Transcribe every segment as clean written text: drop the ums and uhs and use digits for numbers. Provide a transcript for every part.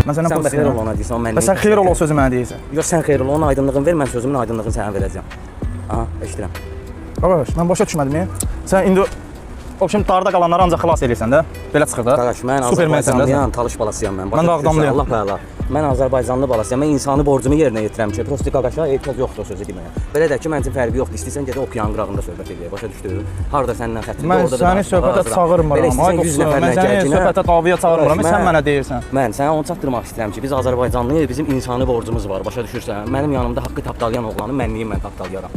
Mən səndən sən xeyir ol ona deyirsən, o mən. Sən xeyir ol o sözü mənə deyirsən. Yox, sən xeyir ol, onun aydınlığını ver, mən sözümün aydınlığını sənə verəcəm. Aha, eşidirəm. Qaqaş, mən başa düşmədim. Sən indi o kimi darda qalanları ancaq xilas edirsən də. Belə çıxır da. Qaqaş, mən Azərbaycanlıyam, talış balasıyam mən. Mən də Ağdamlıyam. Allah bəla. Mən Azərbaycanlı balasıyam. Mən insani borcumu yerinə yetirəm ki, prosti qaqaşa ehtiyac yoxdur o sözü deməyə. Belə də ki, mənim üçün fərqi yoxdur. İstəyirsən gedə okean qırağında söhbət edək. Başa düşdün? Harda səndən xətrimdə mən orada da. Mən səni söhbətə çağırmıram. Ay dostum, mən səni söhbətə davaya çağırmıram. Sən mənə deyirsən. Mən sənə onu çatdırmaq istəyirəm ki, biz Azərbaycanlıyıq, bizim insani borcumuz var. Başa düşürsən? Mənim yanımda haqqı tapdalayan oğlanı mənliyim, mən tapdalayaram.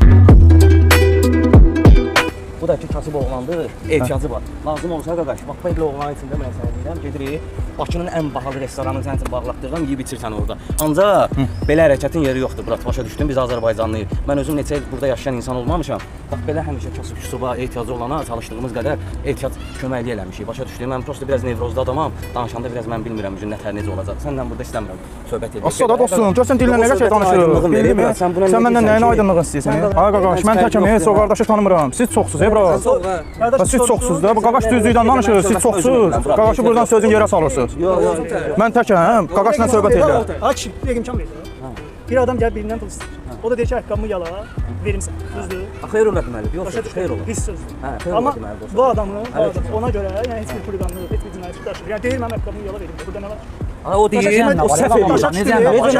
Bu da ki, kasıb oğlandır, ehtiyacı var. Lazım olsa qaqaş, bax belə oğlanın içində mən sənə deyirəm, gedirik Bakının ən bahalı restoranını sənin üçün bağlatdığım yeyib içirsən orada. Ancaq belə hərəkətin yeri yoxdur, brat, başa düşdün, biz Azərbaycanlıyıq. Mən özüm neçə il burada yaşayan insan olmamışam. Bax belə həmişə kasıb-küsuba ehtiyacı olana çalışdığımız qədər ehtiyac köməklik eləmişik. Başa düşdün, mən prosta biraz nevrozda adamam, danışanda biraz mən bilmirəm gün nətər necə olacaq. Səndən burada istəmirəm söhbət edək. Asla da dostum, görsən dillə nə qədər danışırıq. Sən məndən nəyin aydınlığını istəyirsən? Ay qaqaş, mən təkəm, heç o qardaşı tanımıram. Siz çoxsuz, bro. Siz çoxsuz da, qaqaş düzlükdən danışır, siz çoxsuz. Qaqaşı buradan sözün yerə salırsınız. Mən təkəm, qaqaşla söhbət edirəm. Aç, bir imkan verir. Bir adam gəl birindən pul istəyir. O da deyir ki, ayaqqabımı yala, verim sən. Düzdür? Xeyr ola deməli, yox, xeyr ola. Pis sözdür. Amma bu adamı ona görə, yəni heç bir poliqanlıq, heç bir cinayət daşır. Yəni deyir mən ayaqqabımı yala verim. Burada nə var? O deyir, o səhv edir.